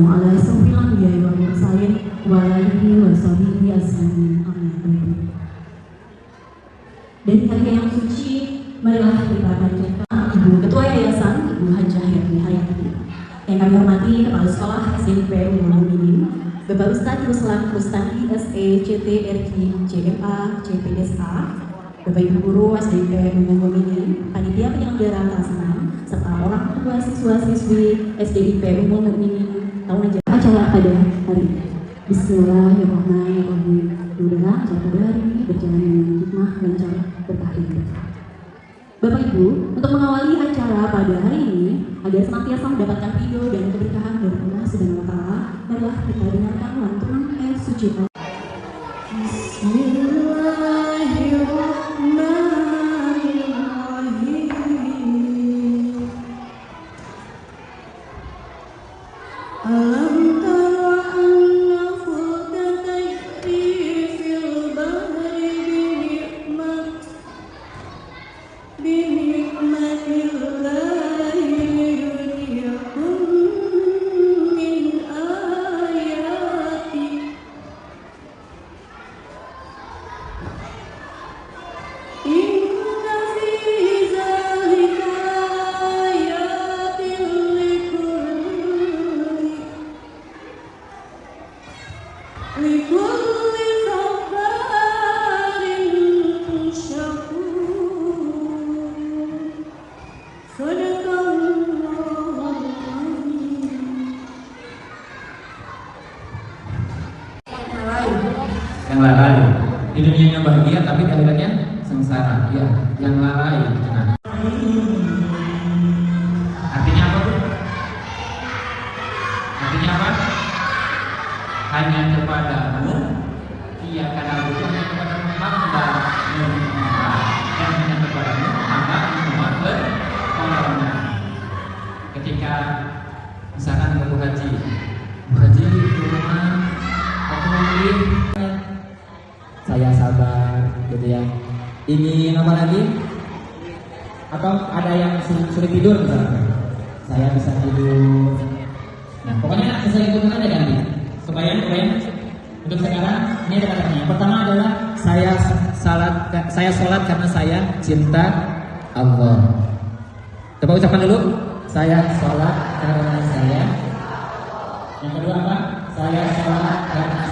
ala sofil anbiya'i wal mursalin wa alihi wa sahbihi ajma'in. Amin. Dari hari yang suci, marilah kita panjatkan Ibu Ketua Yayasan, Ibu Hajah Herni Hayati. Yang kami hormati Kepala Sekolah SMP Ummul Mukminin, Bapak Ustadz Ruslan Rustandi SE CTRI CMA CPSA, Bapak Ibu Guru SMP Ummul Mukminin, Panitia Penyelenggara kelas 6, serta orang tua siswa-siswi SDIP Ummul Mukminin tahun acara pada hari ini. Bismillahirrahmanirrahim. Mudah-mudahan acara pada hari ini berjalan dengan hikmah, lancar, berkah dan berkah. Bapak Ibu, untuk mengawali acara pada hari ini, agar senantiasa mendapatkan ridho dan keberkahan dari Allah Subhanahu wa Ta'ala, marilah kita dengarkan lantunan ayat suci. Yang lalai di dunianya bahagia tapi di akhiratnya sengsara. Ya, yang lalai. Nah. Artinya apa tuh? Artinya apa? Hanya kepadamu ia karena butuh, hanya kepadamu hamba meminta, dan hanya kepadamu hamba memohon pertolongan. Ketika misalkan ke Bu Haji di rumah aku mungkin saya sabar gitu ya, ingin apa lagi, atau ada yang sulit tidur misalnya, saya bisa tidur. Nah pokoknya sesuai kebutuhan aja ganti supaya untuk sekarang ini ada kata-katanya. Yang pertama adalah saya sholat karena saya cinta Allah. Coba ucapkan dulu, saya sholat karena saya. Yang kedua apa? Saya sholat karena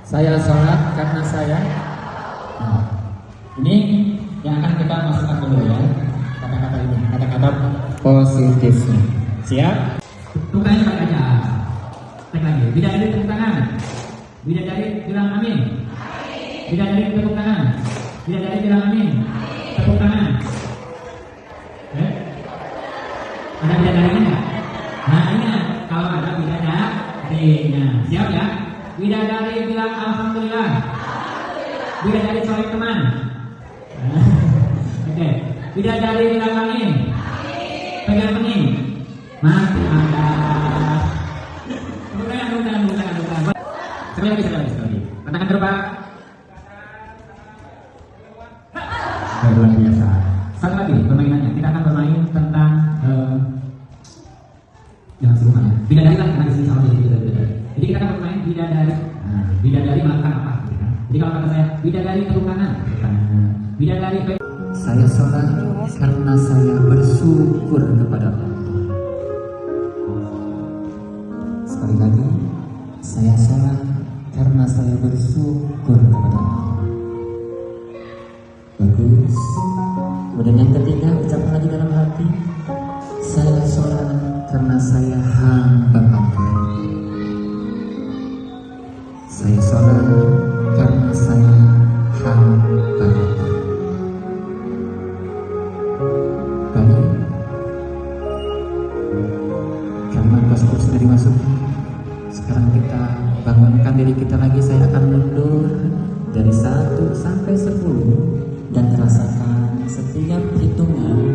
saya sholat karena saya. Nah, ini yang akan kita masukkan dulu ya, kata-kata ini, kata-kata positifnya. Siap? Bukannya pakai aja. Tek lagi. Bidadari tepuk tangan. Bidadari bilang amin. Bidadari tepuk tangan. Bidadari bilang amin. Tepuk tangan. Ada bidadarinya nggak? Nah ingat, kalau ada bidadarinya, siap ya? Bidadari bilang alhamdulillah. Bidadari colek teman. Oke. Bidadari bilang amin. Pegang pening. Mati anda. Bukan. Sekali lagi. Katakan terbaik. Luar biasa. Satu lagi permainannya. Kita akan bermain tentang jangan sebelumnya. Bidadari lah karena disini sama jadi bidadari. Jadi kita akan bermain bidadari. Nah, bidadari melakukan apa? Gitu kan? Jadi kalau kata saya, bidadari tepuk tangan. Bidadari. Saya sholat karena saya bersyukur kepada Allah. Sekali lagi, saya sholat karena saya bersyukur kepada Allah. Bagus. Kemudian yang ketiga, ucapkan lagi dalam hati, saya sholat karena saya hamba Allah. Saya sholat karena saya hamba Allah. Baik, karena pas sudah dimasuki, sekarang kita bangunkan diri kita lagi. Saya akan mundur dari 1 sampai 10 dan rasakan setiap hitungan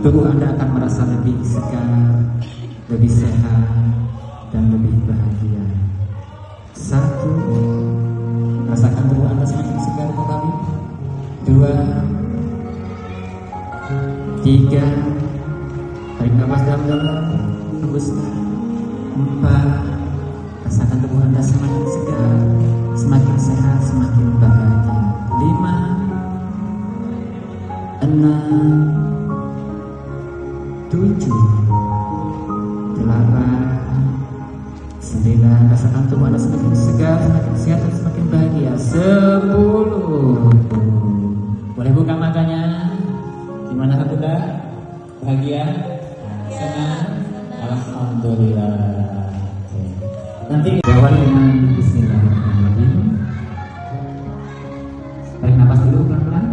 tubuh Anda akan merasa lebih segar, lebih sehat, dan lebih bahagia. 1, rasakan tubuh Anda semakin segar kembali. 2, 3, dalam, hembuskan. 4, rasakan tubuh Anda semakin segar, semakin sehat, semakin bahagia. 5, 6, 7, 8, 9, rasakan tubuh Anda semakin segar, semakin sehat, dan semakin bahagia. 10. Boleh buka matanya. Gimana Bunda? Bahagia? Senang? Alhamdulillah. Nanti diawali dengan Bismillahirrahmanirrahim. Tarik nafas dulu pelan-pelan.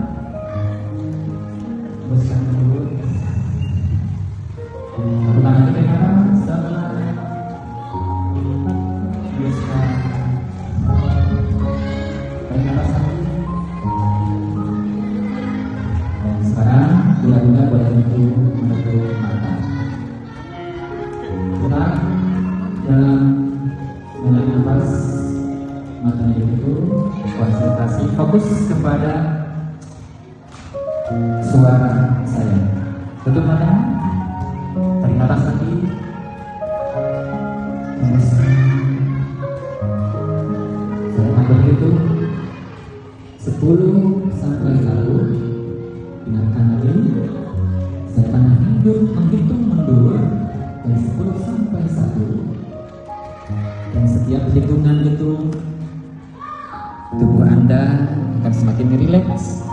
Hembuskan dulu. Lakukan lagi tarik nafas. Hembuskan. Tarik nafas lagi. Dan sekarang Bunda boleh menutup mata. Tetap dalam menarik nafas, matanya ditutup, konsentrasi, fokus kepada suara saya. Tutup mata, tarik nafas lagi. Saya akan berhitung 10 sampai 1. Dengarkan lagi. Saya akan menghitung mundur dari 10 sampai 1. Dan setiap hitungan itu tubuh Anda akan semakin rileks,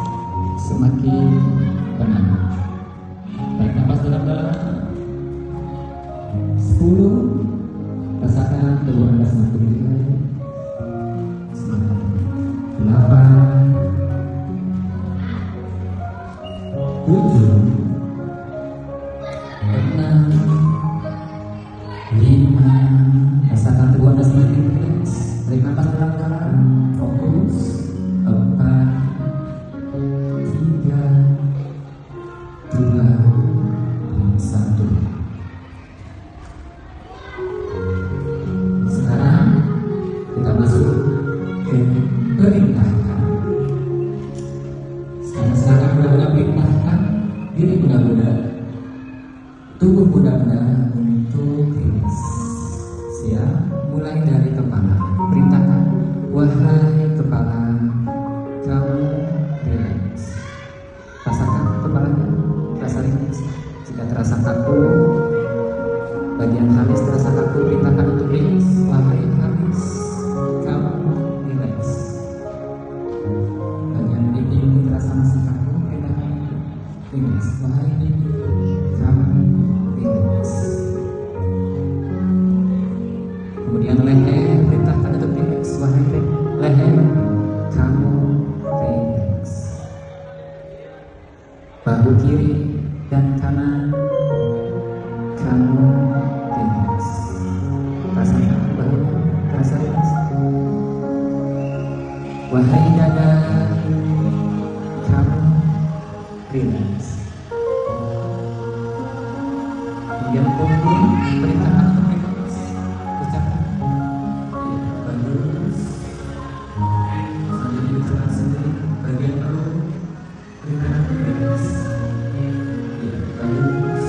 semakin tenang. Tarik nafas dalam-dalam. 10, rasakan tubuh Anda semakin rileks, semakin 8, 7, 6, 5, rasakan tubuh Anda semakin rileks. Tarik nafas dalam-dalam, fokus. 4, 3, 2, 1. Sekarang kita masuk ke perintahkan. Sekarang Bunda perintahkan diri Bunda, tubuh Bunda untuk rileks. Siap? Mulai dari kepala. Perintahkan, wahai kepala, kamu rileks. Rasakan kepalanya, terasa rileks. Jika terasa kaku, bagian halus terasa kaku, perintahkan untuk rileks. Wahai halus, kamu rileks. Bagian pipi terasa masih kaku, perintahkan untuk rileks. Wahai pipi, kamu rileks. Kemudian leher, perintahkan untuk rileks. Wahai leher, kamu rileks. Bahu kiri dan kanan, kamu rileks. Rasakan bahunya, terasa rileks. Wahai dada, kamu rileks. Kemudian punggung, perintahkan untuk rileks. Ucapkan bagus. Sambil diucapkan sendiri, bagian perut, perintahkan untuk rileks. Bagus.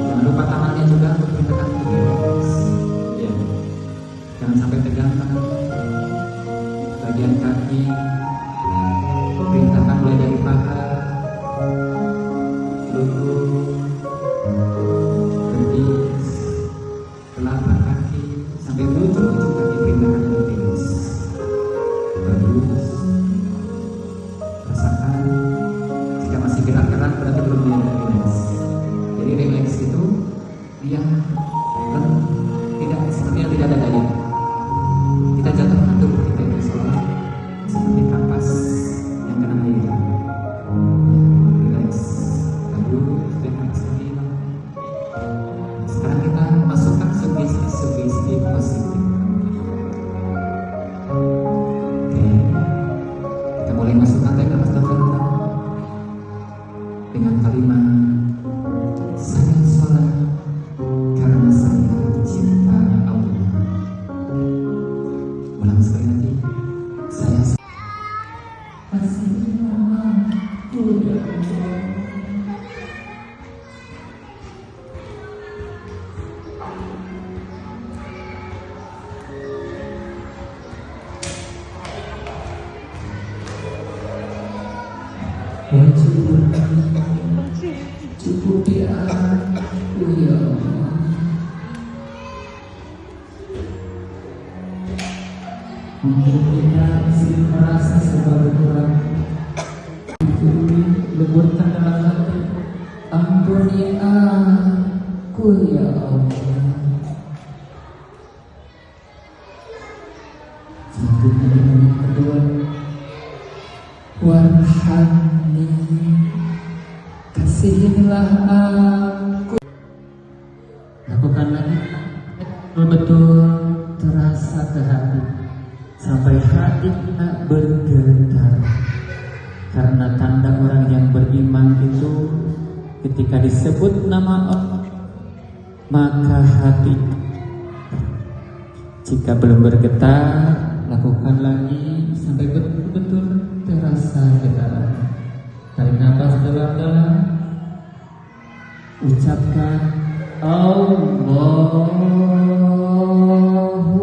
Jangan lupa tangannya juga untuk perintahkan untuk rileks. Jangan sampai tegang tangannya. Bagian kaki, perintahkan mulai dari paha, lutut, betis, telapak kaki sampai ujung kaki, perintahkan untuk rileks. Bagus. Rasakan. Jika masih gerak-gerak berarti belum rileks. Jadi rileks itu yang tidak seperti yang tidak ada daya. Kita jatuhkan tubuh kita itu seperti kapas yang kena air. Relax. Bagus. Relax lagi. Sekarang kita masukkan sugesti positif. Oke. Kita mulai masukkan tarik nafas dalam-dalam dengan kalimat, saya sholat karena saya cinta Allah. Ulang sekali lagi. Saya Cukupi aku ya Allah. Untuk kita isi merasa serba berkurang, leburkan dalam hati. Ampuni aku ya Allah. Selanjutnya yang kedua, warhamni, kasihilah aku. Lakukan lagi, betul-betul terasa ke hati, sampai hati kita bergetar. Karena tanda orang yang beriman itu ketika disebut nama Allah, maka hati. Jika belum bergetar, lakukan lagi sampai betul-betul terasa getaran. Tarik nafas dalam-dalam, ucapkan Allahu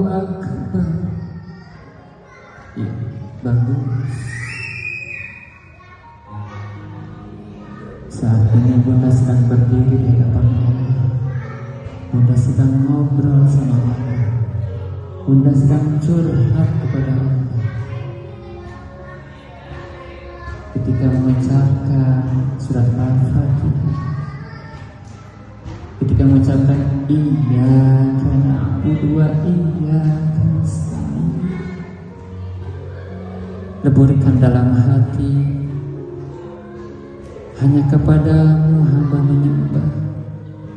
Akbar. Ya, bagus. Saat ini Bunda sedang berdiri di hadapan Allah. Bunda sedang ngobrol sama Allah. Bunda sedang curhat kepada Allah. Ketika mengucapkan surat Al-Fatihah, ketika mengucapkan Iyyaka na'budu wa iyyaka nasta'in, leburkan dalam hati, hanya kepadamu hamba menyembah,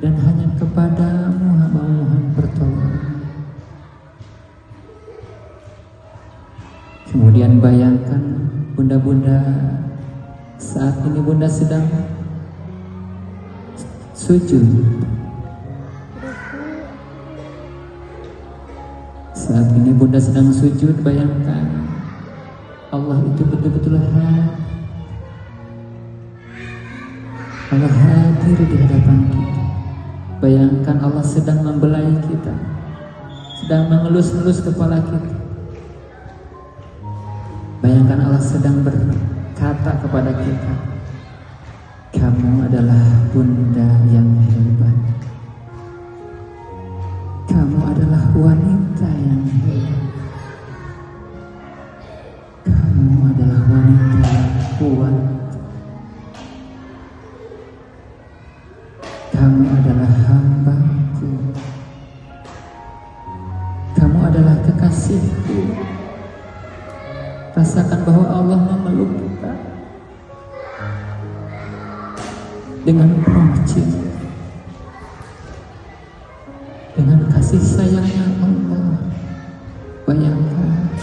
dan hanya kepadamu hamba mohon pertolongan. Kemudian bayangkan bunda-bunda, saat ini bunda sedang sujud. Saat ini bunda sedang sujud, bayangkan Allah itu betul-betul hadir. Allah hadir di hadapan kita. Bayangkan Allah sedang membelai kita, sedang mengelus-elus kepala kita. Bayangkan Allah sedang berkata kepada kita, kamu adalah bunda yang hebat. Kamu adalah wanita yang hebat. Kamu adalah wanita yang kuat. Kamu adalah hambaku. Kamu adalah kekasihku. Rasakan bahwa Allah memeluk kita dengan penuh cinta, dengan kasih sayangnya Allah. Bayangkan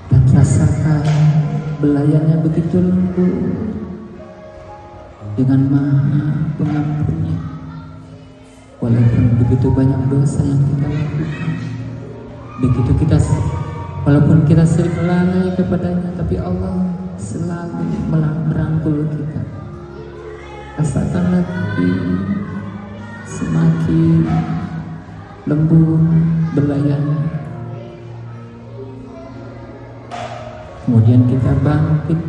dan rasakan belayannya begitu lembut, dengan Maha Pengampunnya. Walaupun begitu banyak dosa yang kita lakukan, begitu kita, walaupun kita sering lalai kepadanya, tapi Allah selalu merangkul kita. Rasakan lagi semakin lembut belayannya. Kemudian kita bangkit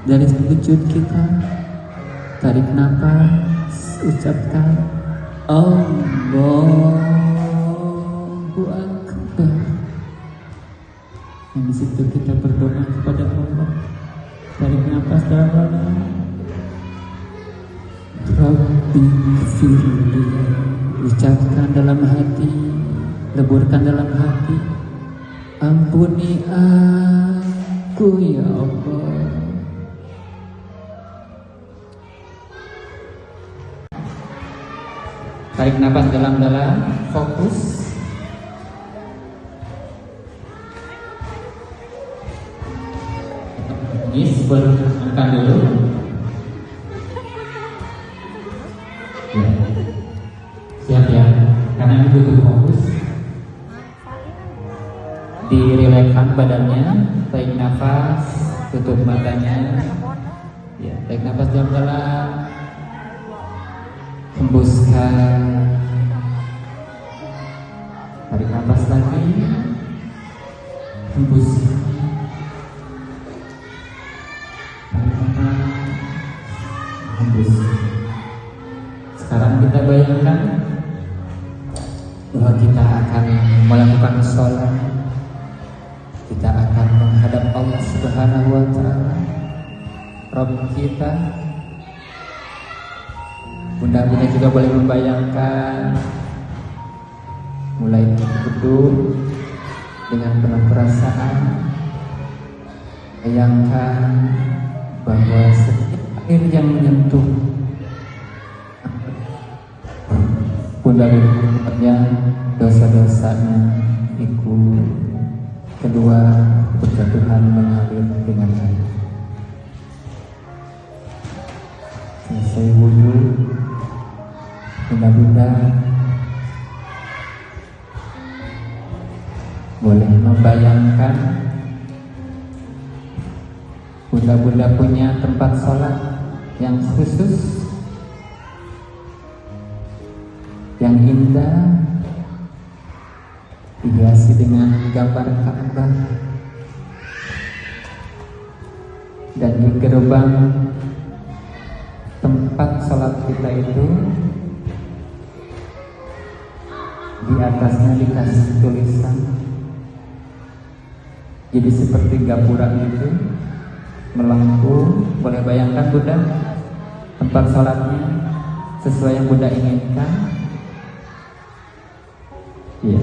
dari sujud kita, tarik nafas, ucapkan Allahu Akbar. Dan di situ kita berdoa kepada Allah. Tarik nafas dalam-dalam. Rabbi firli, ucapkan dalam hati, leburkan dalam hati. Ampuni aku ya Allah. Tarik nafas dalam-dalam, fokus. Ini sebutkan dulu. Ya. Siap ya, karena ini butuh fokus. Dirilekkan badannya, tarik nafas, tutup matanya. Ya, tarik nafas dalam-dalam. Hembuskan, tarik nafas lagi, hembuskan, Sekarang kita bayangkan bahwa kita akan melakukan sholat, kita akan menghadap Allah Subhanahu wa Ta'ala, Rabb kita. Bunda-bunda juga boleh membayangkan, mulai duduk dengan penuh perasaan, bayangkan bahwa setiap air yang menyentuh bunda-bunda dosa-dosanya ikut, kedua berjatuhan mengalir dengan air. Selesai wudhu, bunda-bunda boleh membayangkan bunda-bunda punya tempat sholat yang khusus, yang indah, dihiasi dengan gambar Ka'bah, dan di gerbang tempat sholat kita itu di atasnya dikasih tulisan, jadi seperti gapura gitu, melengkung. Boleh bayangkan Bunda, tempat sholatnya sesuai yang Bunda inginkan. Iya,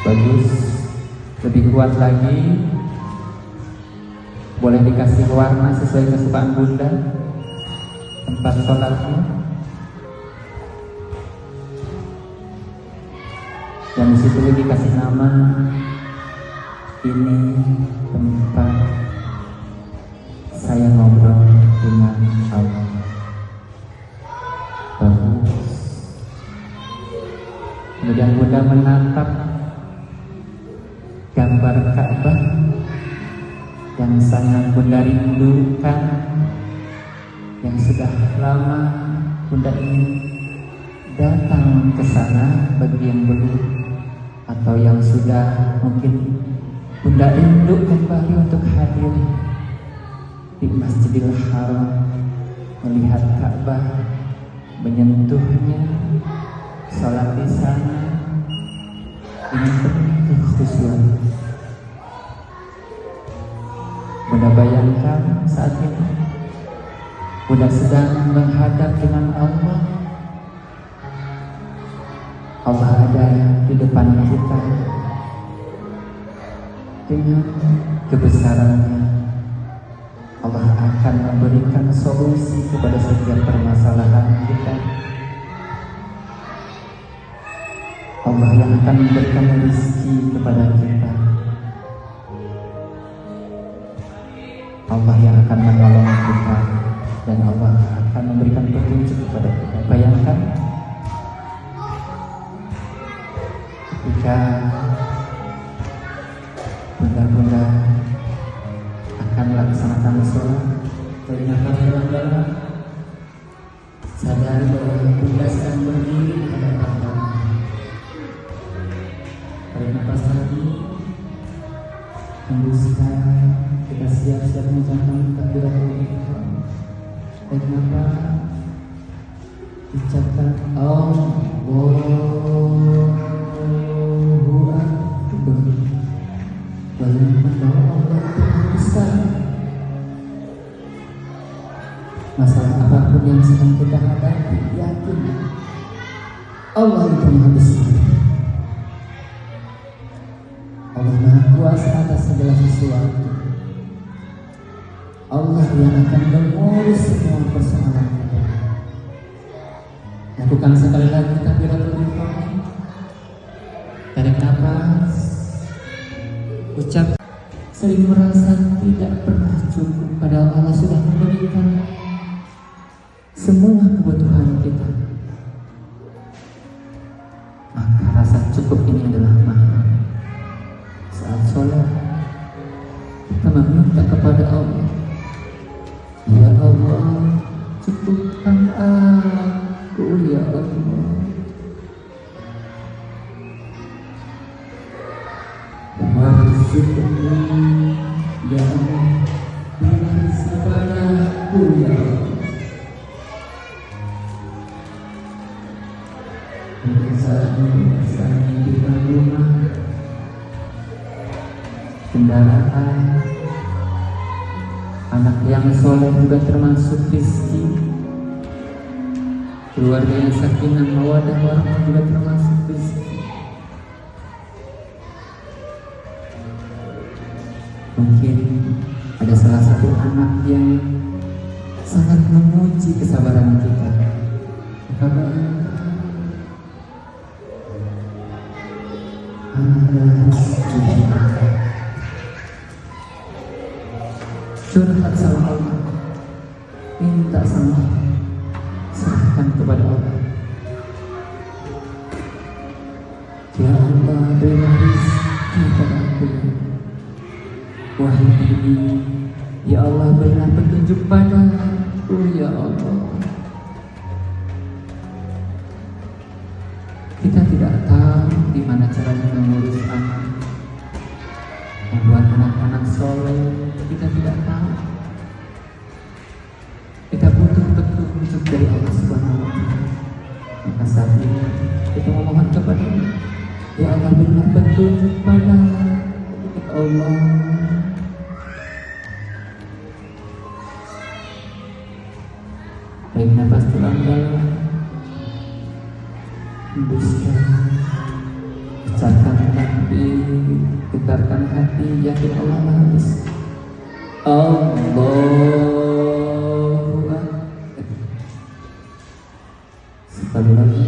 bagus. Lebih kuat lagi, boleh dikasih warna sesuai kesukaan Bunda tempat sholatnya. Dan disitu dikasih nama, ini tempat saya ngobrol dengan Allah. Bagus. Kemudian Bunda menatap gambar Ka'bah yang sangat Bunda rindukan, yang sudah lama Bunda ingin datang ke sana. Bagi yang belum atau yang sudah, mungkin Bunda rindu kembali untuk hadir di Masjidil Haram, melihat Ka'bah, menyentuhnya, sholat di sana dengan penuh khusyuk. Bunda bayangkan saat ini Bunda sedang menghadap dengan Allah. Allah ada di depan kita dengan kebesarannya. Allah akan memberikan solusi kepada setiap permasalahan kita. Allah yang akan memberikan rezeki kepada kita. Allah yang akan menolong kita, dan Allah akan memberikan petunjuk kepada kita. Bayangkan ketika bunda-bunda akan melaksanakan sholat, tarik nafas dalam-dalam, sadari bahwa bunda sedang berdiri di hadapan Allah. Tarik nafas lagi, hembuskan, kita siap-siap mengucapkan takbiratul ihram. Tarik nafas, ucapkan Allahu Akbar. Bayangkan bahwa Allah itu besar. Masalah apapun yang sedang kita hadapi, yakin Allah itu Maha Besar. Allah Maha Kuasa atas segala sesuatu. Allah yang akan mengurus semua persoalan kita. Lakukan sekali lagi takbiratul ihram. Tarik nafas, ucap. Sering merasa tidak pernah cukup, padahal Allah sudah memberikan semua kebutuhan kita. Maka rasa cukup ini adalah mahal. Saat sholat kita meminta kepada Allah, ya Allah, cukupkan aku ya Allah. Warzuqni ya Allah, berikan kepadaku ya Allah. kendaraan. Anak yang soleh juga termasuk rezeki. Keluarga yang sakinah mawaddah warahmah juga termasuk rezeki. Mungkin ada salah satu anak yang sangat menguji kesabaran kita. Curhat sama Allah, minta sama Allah, serahkan kepada Allah. Ya Allah, berilah rezeki padaku. Wahai, ya Allah, berilah petunjuk padaku. Ya Allah, kita tidak tahu di mana caranya mengurus anak, membuat anak-anak soleh. Kita tidak tahu. Kita butuh petunjuk dari Allah Subhanahu wa Ta'ala. Maka saat ini kita memohon kepada Allah, ya Allah, berilah petunjuk pada Allah. Tarik nafas dalam-dalam, hembuskan, pecahkan hati, getarkan hati, yakin Allah habis. Allahu Akbar. Sekali lagi,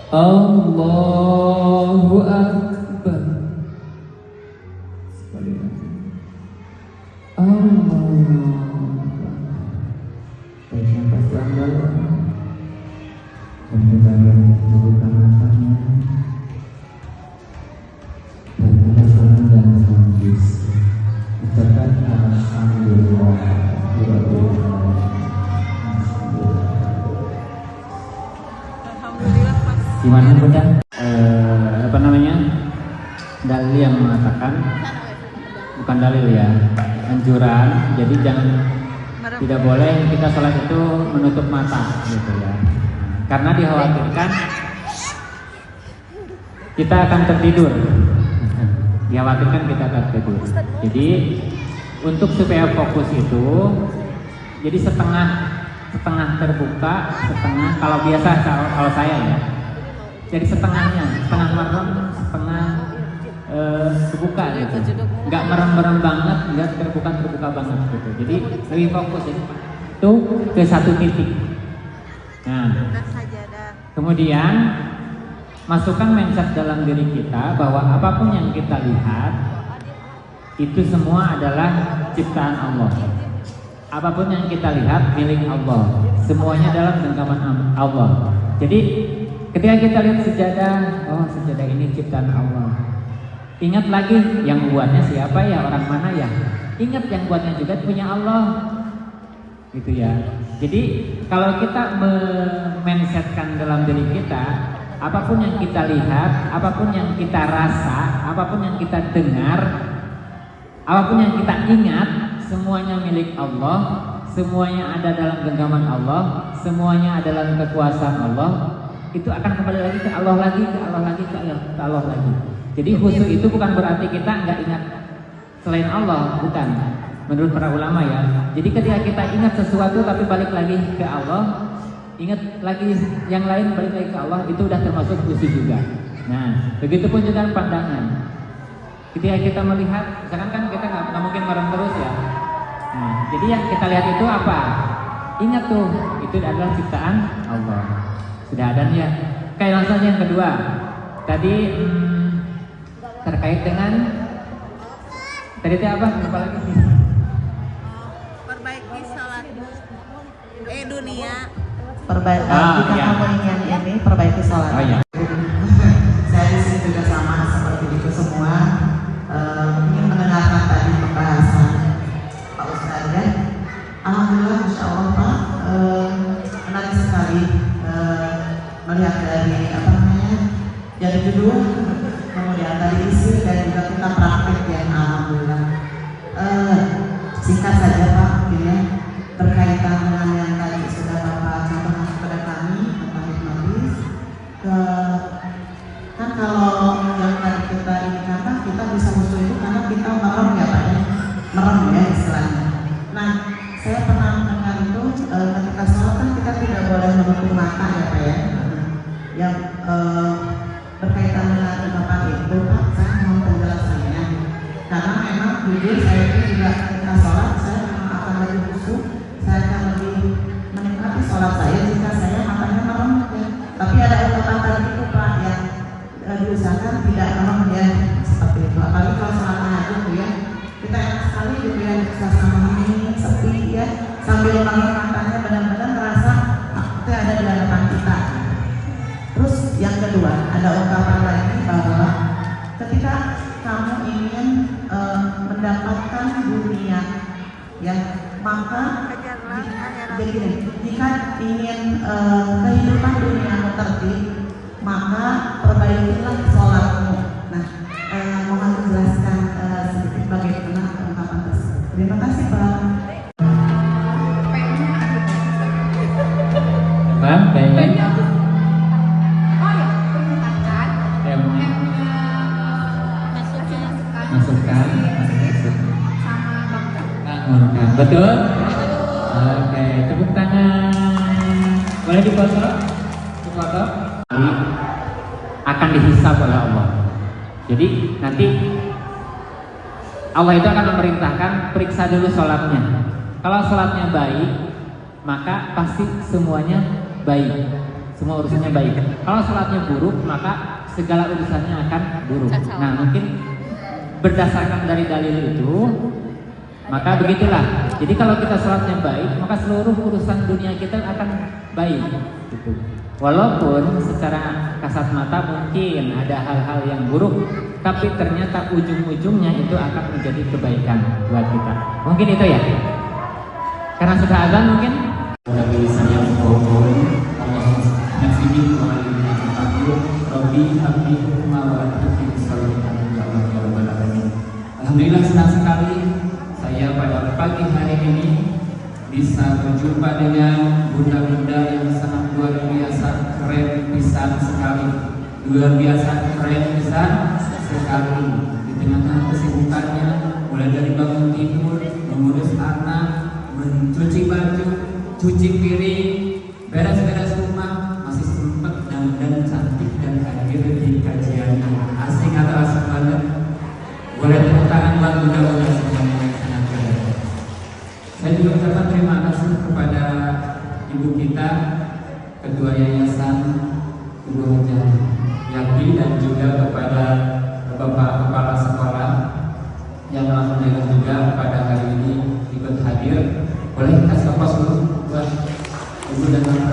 Allahu Akbar. Sekali lagi, Allahu Akbar. Tarik nafas dalam-dalam, dan kita membuka matanya. Dan kita salam dan hembus. Ucapkan alhamdulillah. Gimana bunda? Apa namanya? Dalil yang mengatakan, bukan dalil ya, anjuran. Jadi jangan, tidak boleh kita sholat itu menutup mata, gitu ya. Karena dikhawatirkan kita akan tertidur. Dikhawatirkan kita akan tertidur. Jadi untuk supaya fokus itu, jadi setengah terbuka, setengah kalau biasa kalau saya ya. Jadi setengahnya, setengah merem, setengah terbuka gitu. Nggak merem banget, nggak terbuka banget gitu. Jadi lebih fokus ya. Itu ke satu titik. Nah, kemudian masukkan mindset dalam diri kita bahwa apapun yang kita lihat itu semua adalah ciptaan Allah. Apapun yang kita lihat milik Allah. Semuanya dalam genggaman Allah. Jadi ketika kita lihat sejadah, oh sejadah ini ciptaan Allah. Ingat lagi yang buatnya siapa ya, orang mana ya. Ingat yang buatnya juga punya Allah. Gitu ya. Jadi kalau kita mindsetkan dalam diri kita, apapun yang kita lihat, apapun yang kita rasa, apapun yang kita dengar, apapun yang kita ingat, semuanya milik Allah, semuanya ada dalam genggaman Allah, semuanya ada dalam kekuasaan Allah. Itu akan kembali lagi ke Allah lagi, ke Allah lagi, ke Allah lagi. Jadi khusyuk itu bukan berarti kita nggak ingat selain Allah, bukan. Menurut para ulama ya. Jadi ketika kita ingat sesuatu tapi balik lagi ke Allah, ingat lagi yang lain balik lagi ke Allah, itu udah termasuk khusyuk juga. Nah, begitupun juga pandangan. Ketika kita melihat, misalkan kan kita nggak mungkin merem terus ya. Nah, jadi yang kita lihat itu apa? Ingat tuh, itu adalah ciptaan Allah. Sudah adanya. Kayak langsung yang kedua. Tadi terkait dengan tadi itu apa? Lupa lagi. Perbaiki salat dunia. Jika ya. kamu ingin ini perbaiki sholat. Oh, ya. Saya di sini juga sama seperti itu semua. Ingin mendengarkan tadi pembahasan Pak Ustadz ya. Alhamdulillah, Masya Allah Pak, menarik sekali melihat dari apa namanya, dari judul, kemudian dari isi dan juga kita praktik ya. Alhamdulillah. Singkat saja Pak, mungkin ya, berkaitan dengan yang tadi sudah Bapak contohkan kepada kami tentang hipnotis. Kan kalau yang tadi kita ini kata kita bisa musuh itu karena kita merem saya pernah mendengar itu ketika sholat kan kita tidak boleh menutup mata ya Pak ya. Yang berkaitan dengan ungkapan itu Pak, saya mohon penjelasannya. Karena memang jujur saya itu juga ketika sholat saya memang akan lebih khusyuk, saya akan lebih menikmati sholat saya jika saya matanya merem ya. Tapi ada ungkapan tadi itu Pak yang diusahakan tidak merem ya, seperti itu. Apalagi kalau sholat tahajud tuh ya, kita enak sekali gitu ya, suasana hening, sepi ya, sambil bangun matanya benar-benar merasa itu ada di hadapan kita. Terus yang kedua, ada ungkapan lagi bahwa ketika kamu ingin mendapatkan dunia ya, maka jadi gini, jika ingin kehidupan duniamu tertib, maka perbaikilah sholatmu. Nah, mohon dijelaskan sedikit bagaimana ungkapan tersebut. Terima kasih Pak. Bang, pengen masukkan, bangunkan, betul? Oke, tepuk tangan. Boleh dipoto? Dipoto? Akan dihisab oleh Allah. Jadi nanti Allah itu akan memerintahkan periksa dulu sholatnya. Kalau sholatnya baik, maka pasti semuanya baik, semua urusannya baik. Kalau sholatnya buruk, maka segala urusannya akan buruk. Nah, mungkin berdasarkan dari dalil itu, maka begitulah. Jadi kalau kita sholatnya baik, maka seluruh urusan dunia kita akan baik gitu. Walaupun secara kasat mata mungkin ada hal-hal yang buruk, tapi ternyata ujung-ujungnya itu akan menjadi kebaikan buat kita. Mungkin itu ya, karena sudah azan mungkin. Nabi saya mohon Allah nasibi wa alaihi Rabbi habbi wa alhamdulillah, senang sekali saya pada pagi hari ini bisa berjumpa dengan bunda-bunda yang sangat luar biasa keren pisan sekali, luar biasa keren pisan sekali di tengah-tengah kesibukannya, mulai dari bangun tidur, mengurus anak, mencuci baju, cuci piring, beres-beres rumah, masih sempet dan cantik dan hadir di kajian ini. Asik atau asik banget? Boleh tepuk tangan buat bunda-bunda semuanya yang sangat keren. Saya juga ucapkan terima kasih kepada ibu kita, ketua yayasan Ibu Hajah Yati, dan juga kepada bapak kepala sekolah yang alhamdulillah juga pada hari ini ikut hadir. Boleh kasih aplaus dulu buat ibu dan bapak.